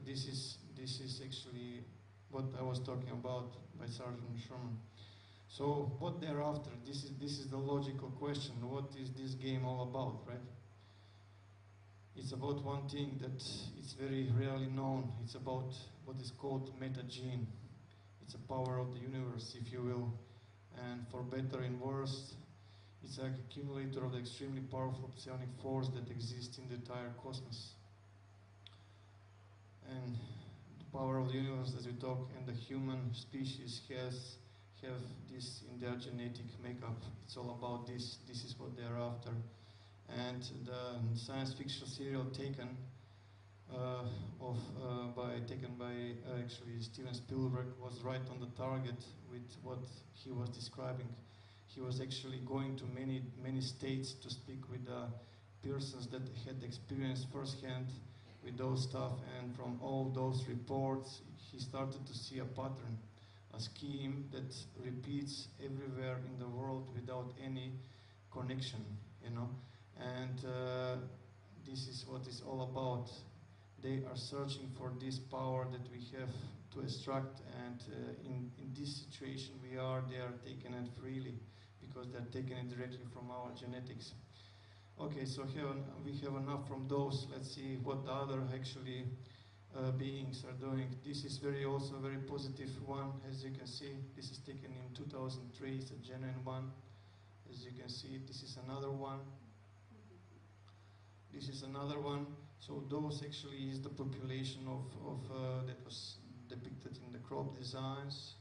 this is actually what I was talking about by Sergeant Sherman. So what they're after? This is the logical question. What is this game all about, right? It's about one thing that it's very rarely known. It's about what is called metagene. It's a power of the universe, if you will. And for better and worse, it's an accumulator of the extremely powerful psionic force that exists in the entire cosmos. And the power of the universe, as we talk, and the human species have this in their genetic makeup. It's all about this. This is what they are after. And the science fiction serial Taken, by actually Steven Spielberg, was right on the target with what he was describing. He was actually going to many states to speak with persons that had experienced firsthand with those stuff, and from all those reports he started to see a pattern, a scheme that repeats everywhere in the world without any connection, you know. And this is what it's all about. They are searching for this power that we have to extract, and in this situation they are taking it freely, because they're taking it directly from our genetics. Okay, so here we have enough from those. Let's see what the other actually beings are doing. This is also a very positive one, as you can see. This is taken in 2003, it's a genuine one. As you can see, this is another one. This is another one. So those actually is the population of that was depicted in the crop designs.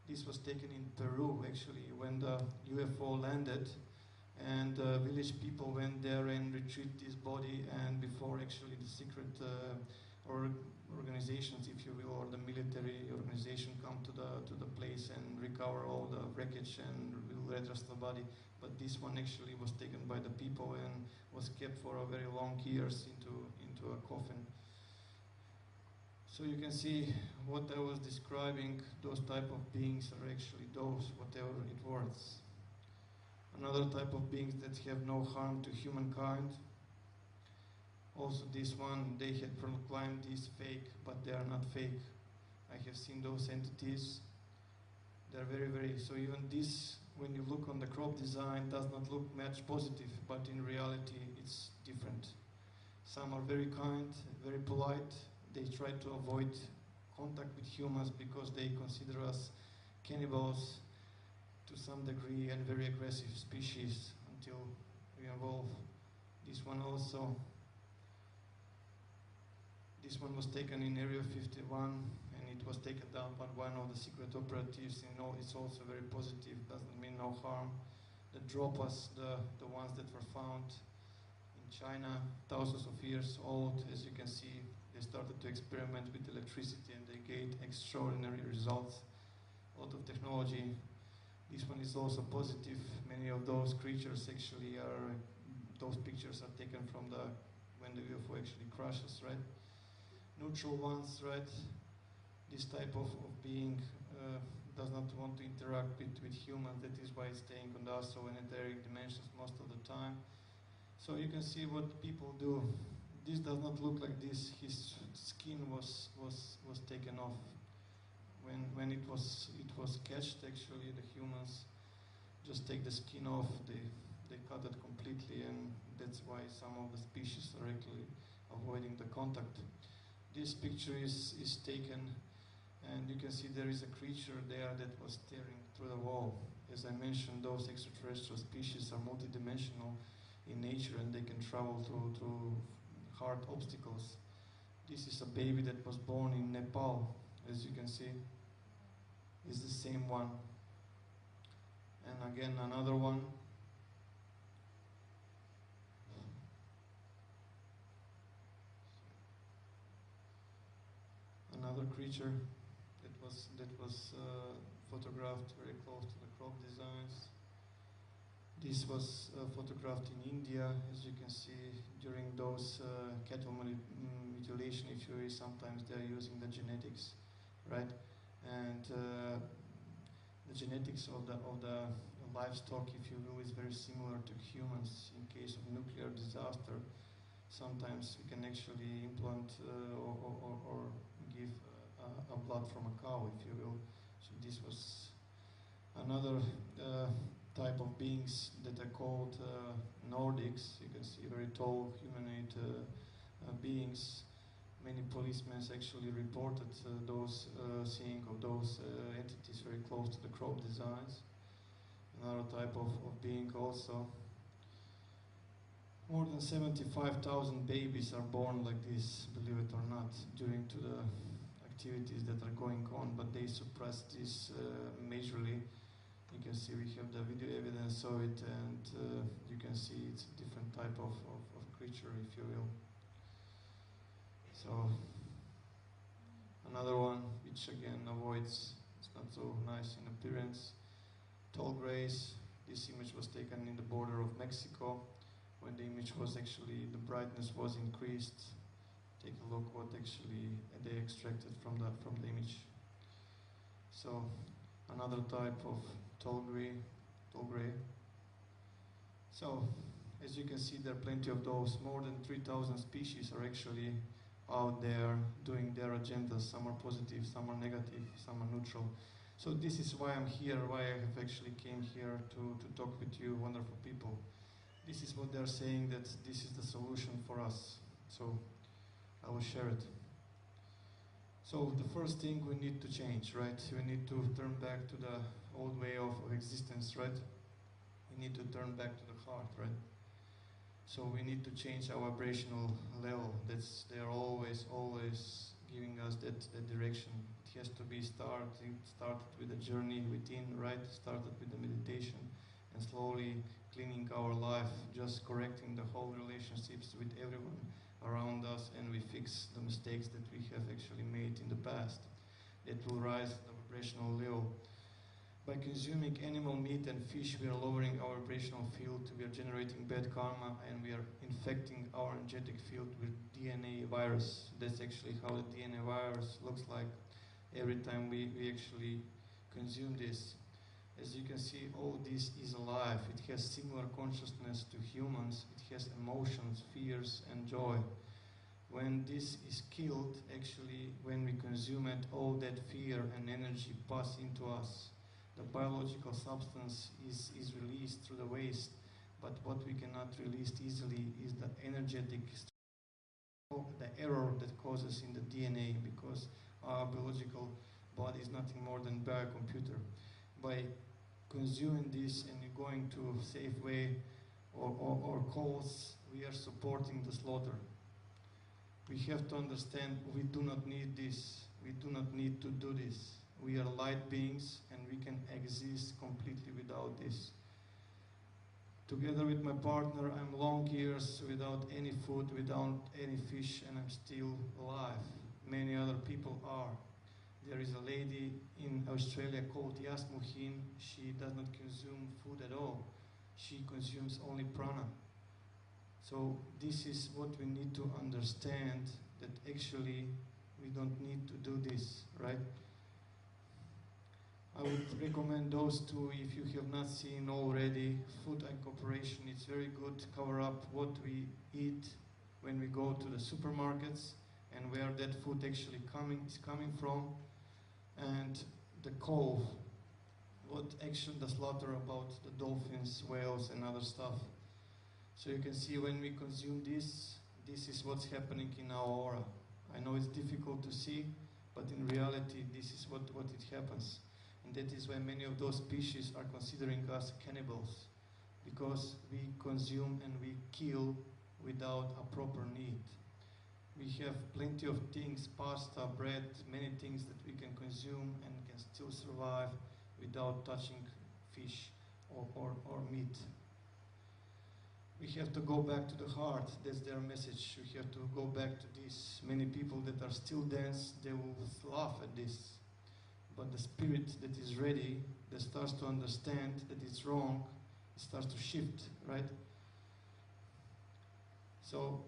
This was taken in Peru, actually, when the UFO landed, and village people went there and retrieved this body, and before actually the secret organizations, if you will, or the military organization come to the place and recover all the wreckage and will redress the body. But this one actually was taken by the people and was kept for a very long years into a coffin. So you can see what I was describing, those type of beings are actually those, whatever it was. Another type of beings that have no harm to humankind. Also this one, they had proclaimed is fake, but they are not fake. I have seen those entities. They're very, so even this, when you look on the crop design, does not look much positive, but in reality it's different. Some are very kind, very polite. They try to avoid contact with humans because they consider us cannibals to some degree, and very aggressive species until we evolve. This one also. This one was taken in Area 51, and it was taken down by one of the secret operatives. You know, it's also very positive, doesn't mean no harm. The Dropas, the ones that were found in China, thousands of years old, as you can see, they started to experiment with electricity and they gained extraordinary results. A lot of technology. This one is also positive. Many of those creatures actually are, those pictures are taken from when the UFO actually crashes, right? Neutral ones, right? This type of being does not want to interact with humans. That is why it's staying on the astral and etheric dimensions most of the time. So you can see what people do. This does not look like this. His skin was taken off. When it was catched, actually the humans just take the skin off. They cut it completely, and that's why some of the species are actually avoiding the contact. This picture is taken, and you can see there is a creature there that was staring through the wall. As I mentioned, those extraterrestrial species are multidimensional in nature, and they can travel through hard obstacles. This is a baby that was born in Nepal, as you can see. It's the same one. And again, another one. Another creature that was photographed very close to the crop designs. This was photographed in India, as you can see, during those cattle mutilation. If you sometimes they're using the genetics, right? And the genetics of the livestock, if you will, is very similar to humans. In case of nuclear disaster, sometimes we can actually implant or cow, if you will. So this was another type of beings that are called Nordics. You can see very tall humanoid beings. Many policemen actually reported those seeing of those entities very close to the crop designs. Another type of being also. More than 75,000 babies are born like this, believe it or not, during to the activities that are going on, but they suppress this majorly. You can see we have the video evidence of it, and you can see it's a different type of creature, if you will. So, another one, which again avoids, it's not so nice in appearance. Tall grays. This image was taken in the border of Mexico, when the image was actually, the brightness was increased. Take a look what actually they extracted from the image. So, another type of tall gray. So, as you can see, there are plenty of those. More than 3,000 species are actually out there doing their agendas. Some are positive, some are negative, some are neutral. So this is why I'm here, why I have actually came here to talk with you, wonderful people. This is what they're saying, that this is the solution for us. So I will share it. So the first thing we need to change, right? We need to turn back to the old way of existence, right? We need to turn back to the heart, right? So we need to change our vibrational level. They are always giving us that direction. It has to be started with a journey within, right? Started with the meditation and slowly cleaning our life, just correcting the whole relationships with everyone around us, and we fix the mistakes that we have actually made in the past. It will raise the vibrational level. By consuming animal meat and fish, we are lowering our vibrational field, we are generating bad karma, and we are infecting our energetic field with DNA virus. That's actually how the DNA virus looks like every time we actually consume this. As you can see, all this is alive. It has similar consciousness to humans. It has emotions, fears, and joy. When this is killed, actually, when we consume it, all that fear and energy pass into us. The biological substance is released through the waste, but what we cannot release easily is the energetic, the error that causes in the DNA, because our biological body is nothing more than a biocomputer. By consuming this and going to a safe way or cause, we are supporting the slaughter. We have to understand we do not need this. We do not need to do this. We are light beings and we can exist completely without this. Together with my partner, I'm long years without any food, without any fish, and I'm still alive. Many other people are. There is a lady in Australia called Yasmuhin. She does not consume food at all. She consumes only prana. So this is what we need to understand, that actually we don't need to do this, right? I would recommend those two if you have not seen already. Food Incorporation, it's very good to cover up what we eat when we go to the supermarkets and where that food actually is coming from. And the cove, what action the slaughter about the dolphins, whales, and other stuff. So you can see when we consume this is what's happening in our aura. I know it's difficult to see, but in reality, this is what it happens. And that is why many of those species are considering us cannibals, because we consume and we kill without a proper need. We have plenty of things, pasta, bread, many things that we can consume and can still survive without touching fish or meat. We have to go back to the heart. That's their message. We have to go back to this. Many people that are still dense, they will laugh at this. But the spirit that is ready, that starts to understand that it's wrong, it starts to shift, right? So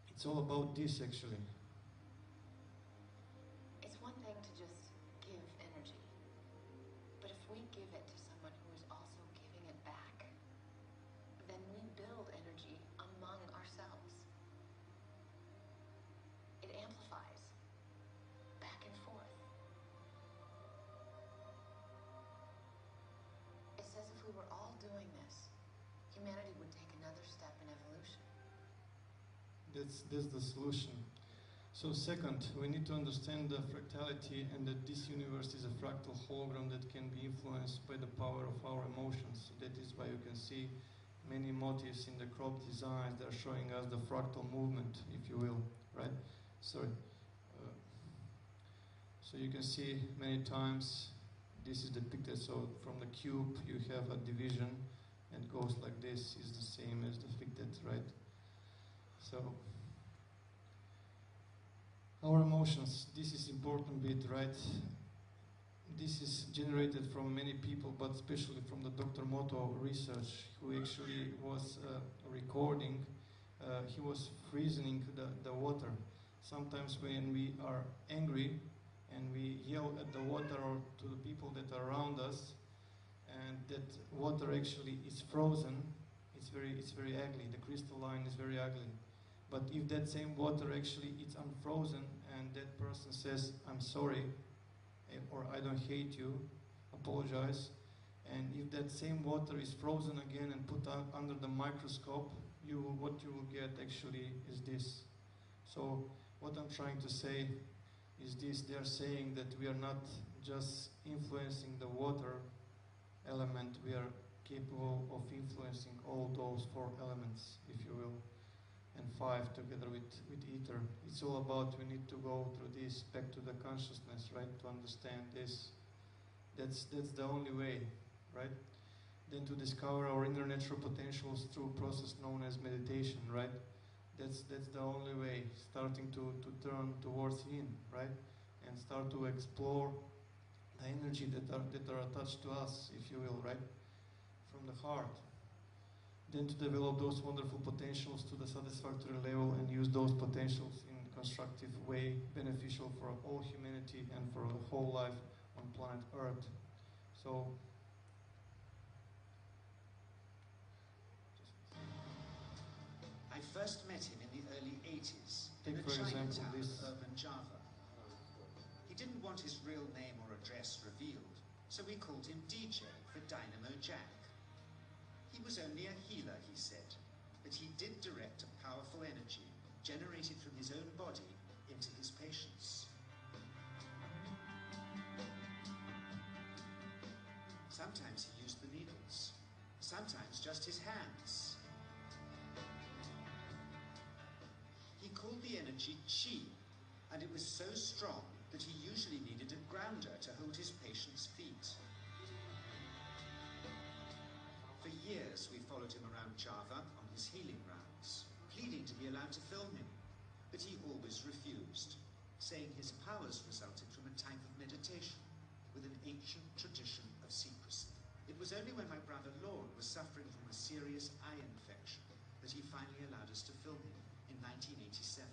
it's all about this, actually. It's one thing to just give energy, but if we give it to someone who is also giving it back, then we build energy among ourselves. It amplifies back and forth. we were all doing this, humanity would take another step in evolution. That's the solution. So second, we need to understand the fractality and that this universe is a fractal hologram that can be influenced by the power of our emotions. So that is why you can see many motifs in the crop designs that are showing us the fractal movement, if you will, right? Sorry. So you can see many times this is depicted. So from the cube you have a division and goes like this, is the same as depicted, right? So our emotions, this is important bit, right? This is generated from many people, but especially from the Dr. Moto research, who actually was recording. He was freezing the water. Sometimes when we are angry and we yell at the water or to the people that are around us, and that water actually is frozen, it's very ugly. The crystalline is very ugly. But if that same water actually is unfrozen and that person says, I'm sorry, or I don't hate you, apologize, and if that same water is frozen again and put under the microscope, what you will get actually is this. So what I'm trying to say is this: they're saying that we are not just influencing the water element, we are capable of influencing all those 4 elements, if you will, and 5 together with ether. It's all about, we need to go through this, back to the consciousness, right, to understand this. That's the only way, right? Then to discover our inner natural potentials through a process known as meditation, right? That's the only way, starting to turn towards Yin, right? And start to explore the energy that are attached to us, if you will, right? From the heart. Then to develop those wonderful potentials to the satisfactory level and use those potentials in a constructive way, beneficial for all humanity and for the whole life on planet Earth. So, I first met him in the early 80s in take a for example Chinatown this. of urban Java. He didn't want his real name or address revealed, so we called him DJ for Dynamo Jack. He was only a healer, he said, but he did direct a powerful energy generated from his own body into his patients. Sometimes he used the needles, sometimes just his hands. He called the energy Qi, and it was so strong that he usually needed a grounder to hold his patients' feet. For years we followed him around Java on his healing rounds, pleading to be allowed to film him, but he always refused, saying his powers resulted from a type of meditation with an ancient tradition of secrecy. It was only when my brother Lorne was suffering from a serious eye infection that he finally allowed us to film him in 1987.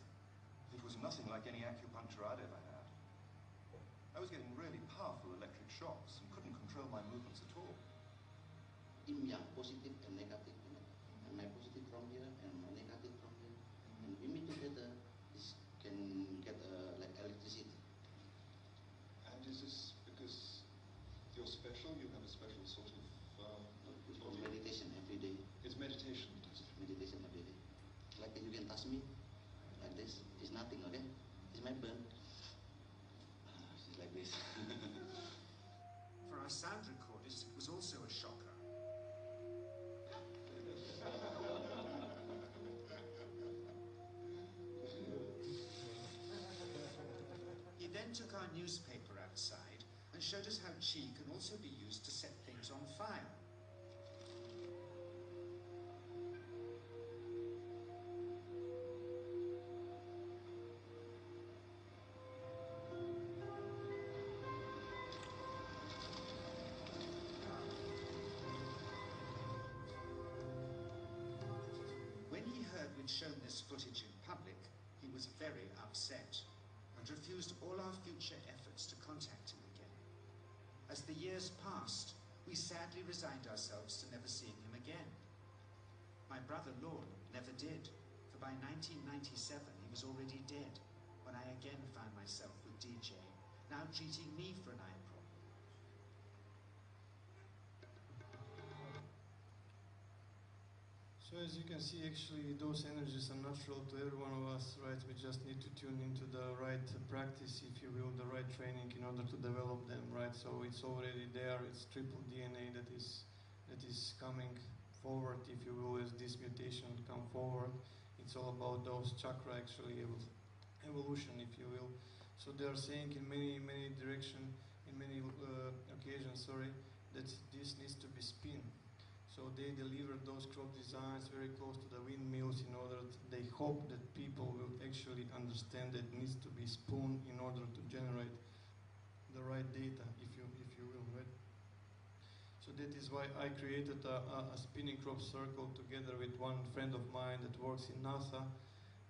It was nothing like any acupuncture I'd ever had. I was getting really powerful electric shocks and couldn't control my movements at all. Yin yang, positive and negative, you know. And my positive from here and my negative from here. And we meet together, this can get like electricity. And is this because you're special? You have a special sort of It's meditation every day. It's meditation. It's meditation every day. Like you can touch me, like this. It's nothing, okay? It's my burn. It's like this. For our sound recordist, it was also a shocker. He then took our newspaper outside and showed us how Qi can also be used to set things on fire. When he heard we'd shown this footage in public, he was very upset and refused all our future efforts to contact him again. As the years passed, we sadly resigned ourselves to never seeing him again. My brother Lorne never did, for by 1997 he was already dead when I again found myself with DJ, now treating me for an eye problem. So as you can see, actually, those energies are natural to every one of us, right? We just need to tune into the right practice, if you will, the right training in order to develop them, right? So it's already there. It's triple DNA that is coming forward, if you will, as this mutation come forward. It's all about those chakra, actually, evolution, if you will. So they are saying in many directions, in many occasions, sorry, that this needs to be spin. So they deliver those crop designs very close to the windmills in order they hope that people will actually understand that it needs to be spun in order to generate the right data, if you will, right? So that is why I created a spinning crop circle together with one friend of mine that works in NASA,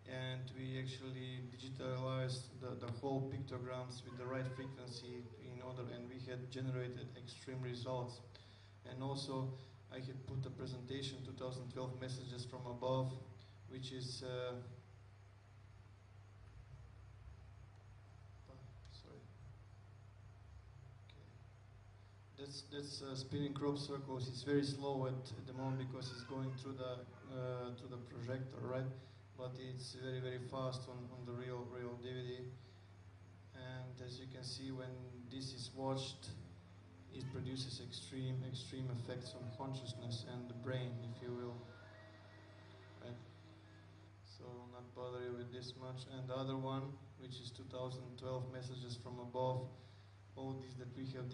and we actually digitalized the whole pictograms with the right frequency in order, and we had generated extreme results. And also I had put a presentation, 2012 messages from above, which is sorry. Okay. That's spinning crop circles. It's very slow at the moment because it's going through the projector, right? But it's very fast on the real DVD. And as you can see, when this is watched, it produces extreme effects on consciousness and the brain, if you will. Right? So I'll not bother you with this much. And the other one, which is 2012 messages from above, all these that we have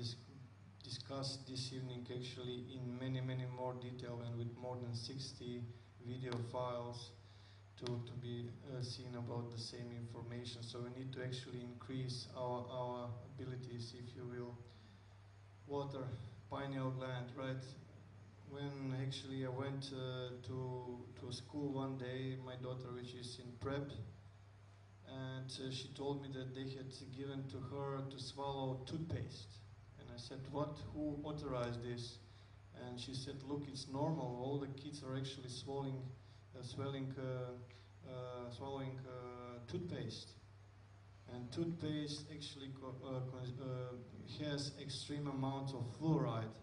discussed this evening, actually in many more detail and with more than 60 video files to be seen about the same information. So we need to actually increase our abilities, if you will. Water, pineal gland, right? When actually I went to school one day, my daughter, which is in prep, and she told me that they had given to her to swallow toothpaste. And I said, what? Who authorized this? And she said, look, it's normal. All the kids are actually swallowing toothpaste. And toothpaste actually has extreme amounts of fluoride.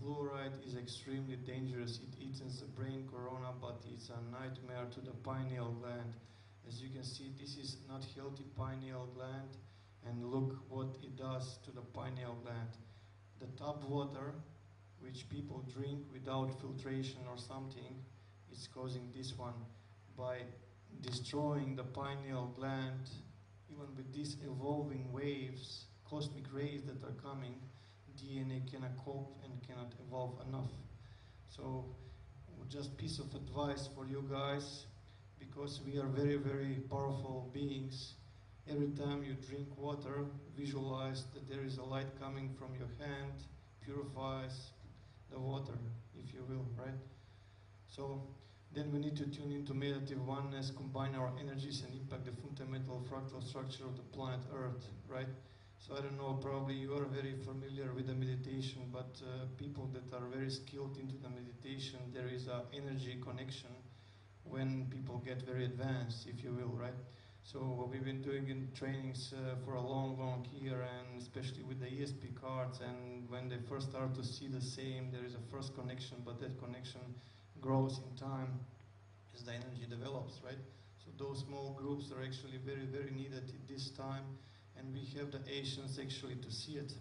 Fluoride is extremely dangerous. It eats the brain corona, but it's a nightmare to the pineal gland. As you can see, this is not healthy pineal gland, and look what it does to the pineal gland. The tap water, which people drink without filtration or something, is causing this one. By destroying the pineal gland, even with these evolving waves, cosmic rays that are coming, DNA cannot cope and cannot evolve enough. So just piece of advice for you guys, because we are very powerful beings. Every time you drink water, visualize that there is a light coming from your hand, purifies the water, if you will, right? So then we need to tune into meditative oneness, combine our energies and impact the fundamental fractal structure of the planet Earth, right? So I don't know, probably you are very familiar with the meditation, but people that are very skilled into the meditation, there is an energy connection when people get very advanced, if you will, right? So what we've been doing in trainings for a long year, and especially with the ESP cards, and when they first start to see the same, there is a first connection, but that connection grows in time as the energy develops, right? So those small groups are actually very needed at this time, and we have the Asians actually to see it.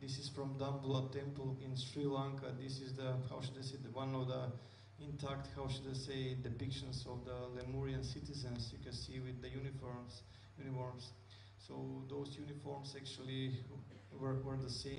This is from Dambulla Temple in Sri Lanka. This is the, how should I say, one of the intact, how should I say, depictions of the Lemurian citizens. You can see with the uniforms. So those uniforms actually were the same.